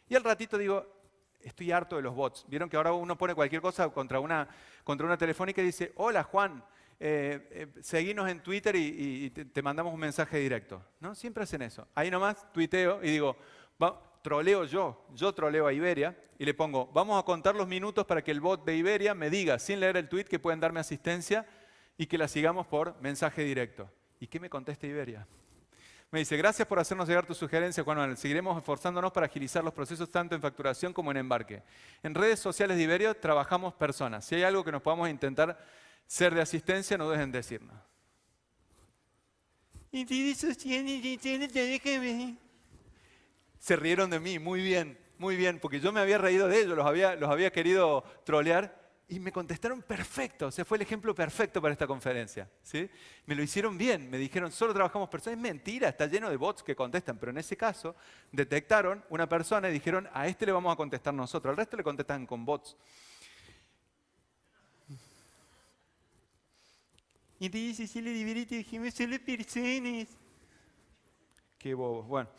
Y al ratito digo, estoy harto de los bots. Vieron que ahora uno pone cualquier cosa contra una telefónica y dice, hola Juan, seguinos en Twitter y te mandamos un mensaje directo. ¿No? Siempre hacen eso. Ahí nomás tuiteo y digo, troleo yo troleo a Iberia y le pongo, vamos a contar los minutos para que el bot de Iberia me diga, sin leer el tweet, que pueden darme asistencia y que la sigamos por mensaje directo. ¿Y qué me contesta Iberia? Me dice, gracias por hacernos llegar tu sugerencia, Juan Manuel. Seguiremos esforzándonos para agilizar los procesos tanto en facturación como en embarque. En redes sociales de Iberia trabajamos personas. Si hay algo que nos podamos intentar ser de asistencia, no dejen de decirnos. Se rieron de mí, muy bien, porque yo me había reído de ellos, los había querido trolear y me contestaron perfecto. O sea, fue el ejemplo perfecto para esta conferencia, ¿sí? Me lo hicieron bien, me dijeron, solo trabajamos personas. Es mentira, está lleno de bots que contestan, pero en ese caso detectaron una persona y dijeron, a este le vamos a contestar nosotros, al resto le contestan con bots. Y dice, si le divertí, dijimos, solo personas. Qué bobo. Bueno.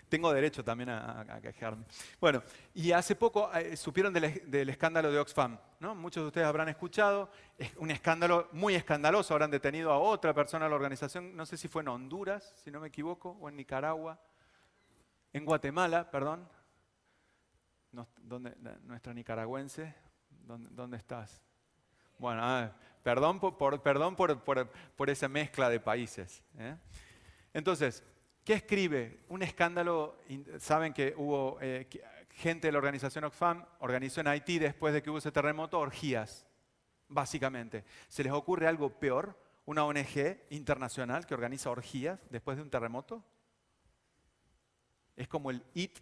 Tengo derecho también a quejarme. Bueno, y hace poco supieron del escándalo de Oxfam, ¿no? Muchos de ustedes habrán escuchado. Es un escándalo muy escandaloso. Habrán detenido a otra persona de la organización. No sé si fue en Honduras, si no me equivoco, o en Nicaragua. En Guatemala, perdón. Nuestra nicaragüense, ¿dónde estás? Bueno, perdón por esa mezcla de países, ¿eh? Entonces, ¿qué escribe? Un escándalo, saben que hubo gente de la organización Oxfam, organizó en Haití después de que hubo ese terremoto, orgías, básicamente. ¿Se les ocurre algo peor? ¿Una ONG internacional que organiza orgías después de un terremoto? Es como el IT,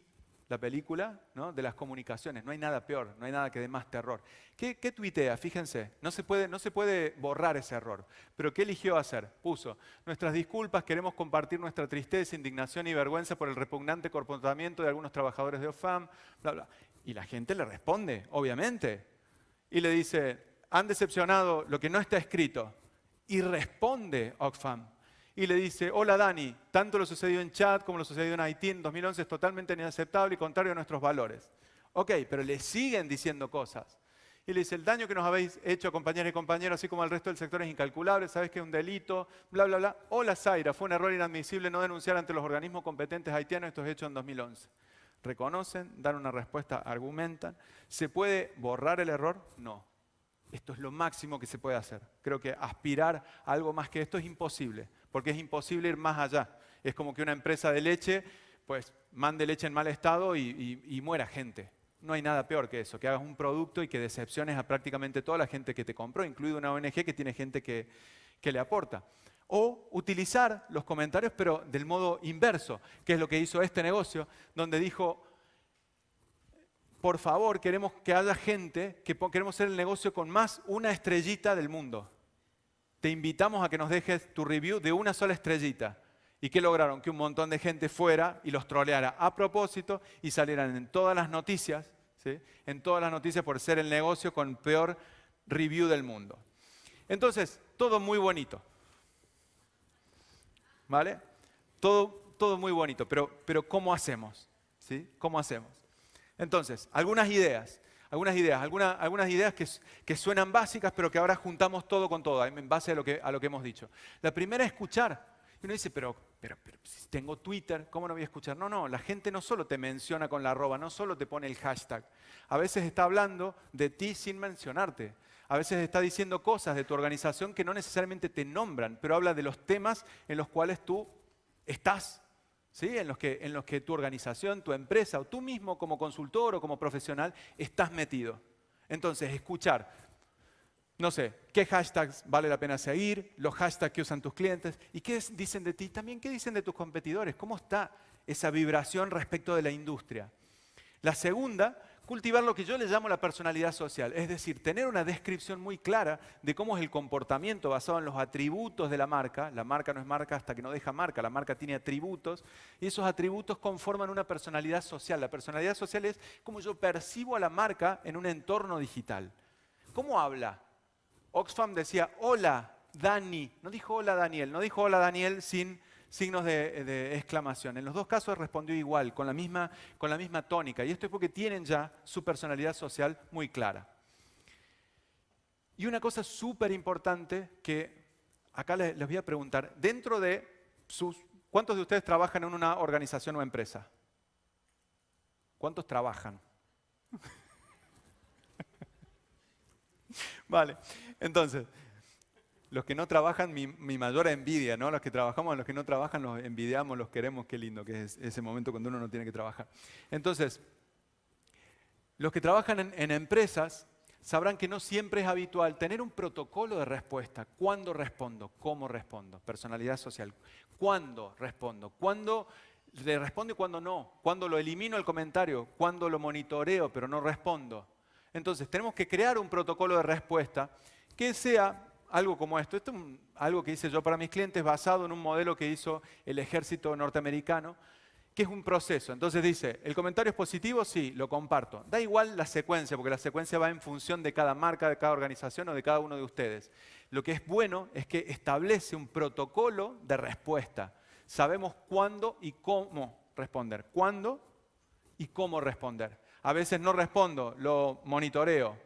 la película, ¿no?, de las comunicaciones. No hay nada peor, no hay nada que dé más terror. ¿Qué tuitea? Fíjense, no se puede borrar ese error. Pero ¿qué eligió hacer? Puso, nuestras disculpas, queremos compartir nuestra tristeza, indignación y vergüenza por el repugnante comportamiento de algunos trabajadores de Oxfam, bla, bla. Y la gente le responde, obviamente. Y le dice, han decepcionado lo que no está escrito. Y responde Oxfam. Y le dice, hola Dani, tanto lo sucedido en Chad como lo sucedido en Haití en 2011 es totalmente inaceptable y contrario a nuestros valores. Ok, pero le siguen diciendo cosas. Y le dice, el daño que nos habéis hecho, compañeras y compañeros, así como al resto del sector, es incalculable, sabes que es un delito, bla, bla, bla. Hola Zaira, fue un error inadmisible no denunciar ante los organismos competentes haitianos estos hechos en 2011. ¿Reconocen? ¿Dan una respuesta? ¿Argumentan? ¿Se puede borrar el error? No. Esto es lo máximo que se puede hacer. Creo que aspirar a algo más que esto es imposible, porque es imposible ir más allá. Es como que una empresa de leche, pues, mande leche en mal estado y muera gente. No hay nada peor que eso, que hagas un producto y que decepciones a prácticamente toda la gente que te compró, incluido una ONG que tiene gente que le aporta. O utilizar los comentarios, pero del modo inverso, que es lo que hizo este negocio, donde dijo, por favor, queremos que haya gente, queremos ser el negocio con más una estrellita del mundo. Te invitamos a que nos dejes tu review de una sola estrellita. ¿Y qué lograron? Que un montón de gente fuera y los troleara a propósito y salieran en todas las noticias, ¿sí?, en todas las noticias por ser el negocio con peor review del mundo. Entonces, todo muy bonito. ¿Vale? Todo muy bonito, pero ¿cómo hacemos? ¿Sí? ¿Cómo hacemos? Entonces, algunas ideas que suenan básicas, pero que ahora juntamos todo con todo, en base a lo que hemos dicho. La primera es escuchar. Y uno dice, pero si tengo Twitter, ¿cómo no voy a escuchar? No, la gente no solo te menciona con la arroba, no solo te pone el hashtag. A veces está hablando de ti sin mencionarte. A veces está diciendo cosas de tu organización que no necesariamente te nombran, pero habla de los temas en los cuales tú estás. ¿Sí? En los que tu organización, tu empresa o tú mismo como consultor o como profesional estás metido. Entonces, escuchar, no sé, qué hashtags vale la pena seguir, los hashtags que usan tus clientes y qué dicen de ti, también qué dicen de tus competidores, cómo está esa vibración respecto de la industria. La segunda, cultivar lo que yo le llamo la personalidad social, es decir, tener una descripción muy clara de cómo es el comportamiento basado en los atributos de la marca. La marca no es marca hasta que no deja marca, la marca tiene atributos y esos atributos conforman una personalidad social. La personalidad social es cómo yo percibo a la marca en un entorno digital. ¿Cómo habla? Oxfam decía, hola Dani, no dijo hola Daniel, no dijo hola Daniel sin signos de exclamación. En los dos casos respondió igual, con la misma tónica. Y esto es porque tienen ya su personalidad social muy clara. Y una cosa súper importante que acá les voy a preguntar. Dentro de ¿cuántos de ustedes trabajan en una organización o empresa? ¿Cuántos trabajan? Vale, entonces, los que no trabajan, mi mayor envidia, ¿no? Los que trabajamos, los que no trabajan, los envidiamos, los queremos, qué lindo que es ese momento cuando uno no tiene que trabajar. Entonces, los que trabajan en empresas sabrán que no siempre es habitual tener un protocolo de respuesta. ¿Cuándo respondo? ¿Cómo respondo? Personalidad social. ¿Cuándo respondo? ¿Cuándo le respondo y cuándo no? ¿Cuándo lo elimino el comentario? ¿Cuándo lo monitoreo pero no respondo? Entonces, tenemos que crear un protocolo de respuesta que sea algo como esto. Esto es algo que hice yo para mis clientes basado en un modelo que hizo el ejército norteamericano, que es un proceso. Entonces dice, ¿el comentario es positivo? Sí, lo comparto. Da igual la secuencia, porque la secuencia va en función de cada marca, de cada organización o de cada uno de ustedes. Lo que es bueno es que establece un protocolo de respuesta. Sabemos cuándo y cómo responder. ¿Cuándo y cómo responder? A veces no respondo, lo monitoreo.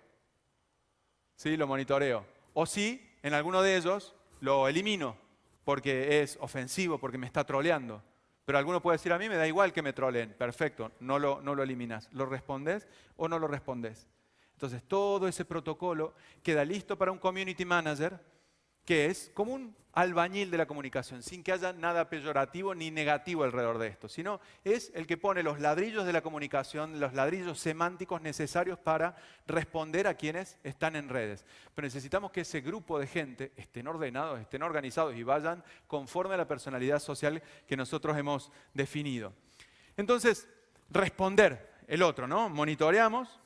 ¿Sí? Lo monitoreo. O sí, en alguno de ellos, lo elimino, porque es ofensivo, porque me está troleando. Pero alguno puede decir, a mí me da igual que me troleen. Perfecto, no lo eliminas. ¿Lo respondes o no lo respondes? Entonces, todo ese protocolo queda listo para un community manager, que es como un albañil de la comunicación, sin que haya nada peyorativo ni negativo alrededor de esto, sino es el que pone los ladrillos de la comunicación, los ladrillos semánticos necesarios para responder a quienes están en redes. Pero necesitamos que ese grupo de gente estén ordenados, estén organizados y vayan conforme a la personalidad social que nosotros hemos definido. Entonces, responder, el otro, ¿no? Monitoreamos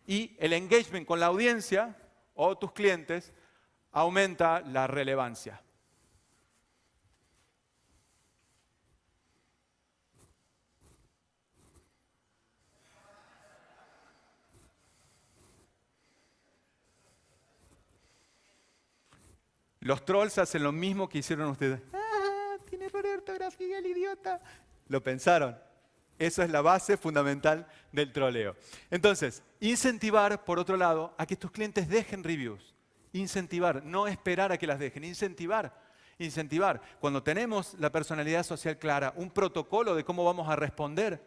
y el engagement con la audiencia o tus clientes aumenta la relevancia. Los trolls hacen lo mismo que hicieron ustedes. ¡Ah! Tiene error de ortografía el idiota. ¿Lo pensaron? Esa es la base fundamental del troleo. Entonces, incentivar, por otro lado, a que tus clientes dejen reviews. Incentivar, no esperar a que las dejen, incentivar. Incentivar. Cuando tenemos la personalidad social clara, un protocolo de cómo vamos a responder,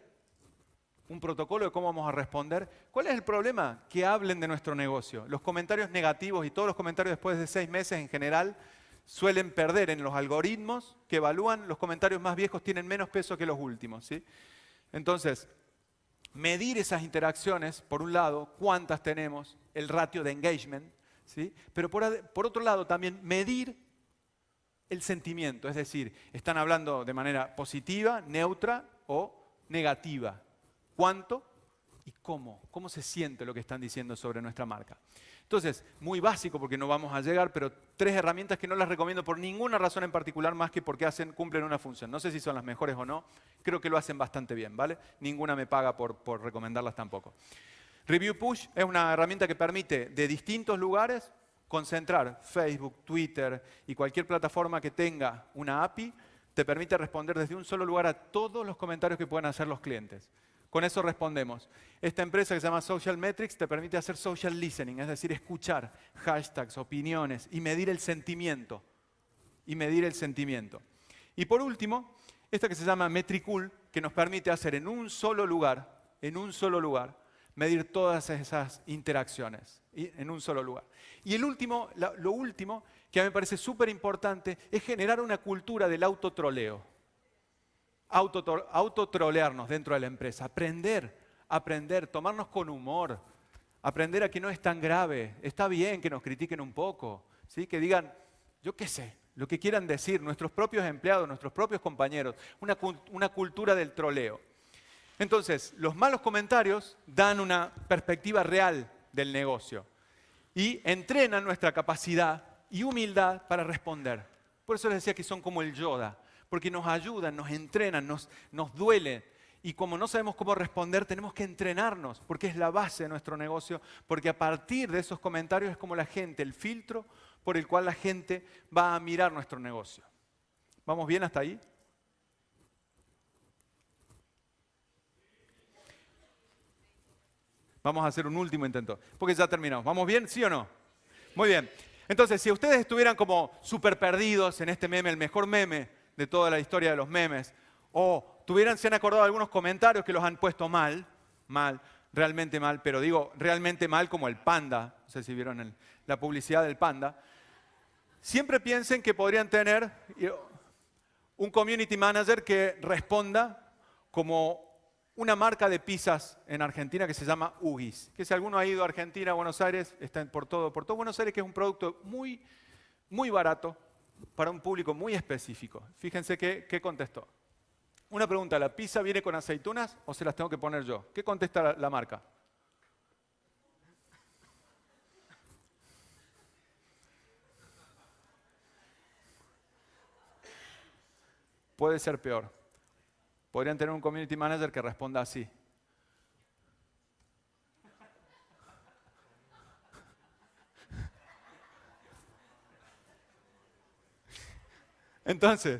¿cuál es el problema? Que hablen de nuestro negocio. Los comentarios negativos y todos los comentarios después de 6 meses en general suelen perder en los algoritmos que evalúan. Los comentarios más viejos tienen menos peso que los últimos, ¿sí? Entonces, medir esas interacciones, por un lado, cuántas tenemos, el ratio de engagement, ¿sí? Pero por otro lado también medir el sentimiento, es decir, están hablando de manera positiva, neutra o negativa. ¿Cuánto y cómo? ¿Cómo se siente lo que están diciendo sobre nuestra marca? Entonces, muy básico porque no vamos a llegar, pero 3 herramientas que no las recomiendo por ninguna razón en particular más que porque cumplen una función. No sé si son las mejores o no, creo que lo hacen bastante bien, ¿vale? Ninguna me paga por recomendarlas tampoco. Review Push es una herramienta que permite de distintos lugares concentrar Facebook, Twitter y cualquier plataforma que tenga una API, te permite responder desde un solo lugar a todos los comentarios que puedan hacer los clientes. Con eso respondemos. Esta empresa que se llama Social Metrics te permite hacer social listening, es decir, escuchar hashtags, opiniones y medir el sentimiento. Y por último, esta que se llama Metricool, que nos permite hacer en un solo lugar, medir todas esas interacciones, en un solo lugar. Y lo último, que a mí me parece súper importante, es generar una cultura del autotroleo. Autotrolearnos dentro de la empresa, aprender, tomarnos con humor, aprender a que no es tan grave, está bien que nos critiquen un poco, ¿sí? Que digan, yo qué sé, lo que quieran decir, nuestros propios empleados, nuestros propios compañeros, una cultura del troleo. Entonces, los malos comentarios dan una perspectiva real del negocio y entrenan nuestra capacidad y humildad para responder. Por eso les decía que son como el Yoda. Porque nos ayudan, nos entrenan, nos duele. Y como no sabemos cómo responder, tenemos que entrenarnos, porque es la base de nuestro negocio, porque a partir de esos comentarios es como la gente, el filtro por el cual la gente va a mirar nuestro negocio. ¿Vamos bien hasta ahí? Vamos a hacer un último intento, porque ya terminamos. ¿Vamos bien? ¿Sí o no? Muy bien. Entonces, si ustedes estuvieran como súper perdidos en este meme, el mejor meme de toda la historia de los memes, o se han acordado de algunos comentarios que los han puesto mal, realmente mal, pero digo realmente mal como el panda, no sé si vieron la publicidad del panda, siempre piensen que podrían tener un community manager que responda como una marca de pizzas en Argentina que se llama Huggies. Que si alguno ha ido a Argentina, a Buenos Aires, está por todo Buenos Aires, que es un producto muy, muy barato para un público muy específico. Fíjense qué contestó. Una pregunta, ¿la pizza viene con aceitunas o se las tengo que poner yo? ¿Qué contesta la marca? Puede ser peor. Podrían tener un community manager que responda así. Entonces,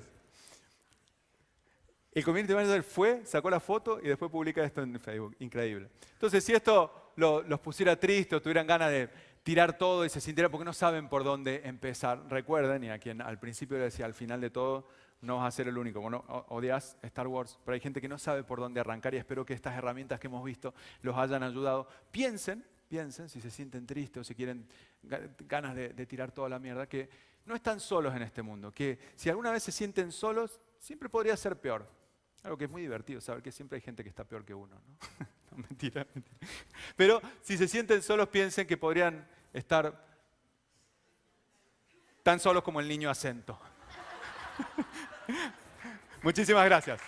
el community manager fue, sacó la foto y después publica esto en Facebook. Increíble. Entonces, si esto los pusiera tristes o tuvieran ganas de tirar todo y se sintieran porque no saben por dónde empezar, recuerden, y a quien al principio le decía, al final de todo, no vas a ser el único. Bueno, odias Star Wars, pero hay gente que no sabe por dónde arrancar y espero que estas herramientas que hemos visto los hayan ayudado. Piensen si se sienten tristes o si quieren ganas de tirar toda la mierda, que no están solos en este mundo, que si alguna vez se sienten solos, siempre podría ser peor. Algo que es muy divertido, saber que siempre hay gente que está peor que uno, ¿no? No, mentira. Pero si se sienten solos, piensen que podrían estar tan solos como el niño acento. Muchísimas gracias.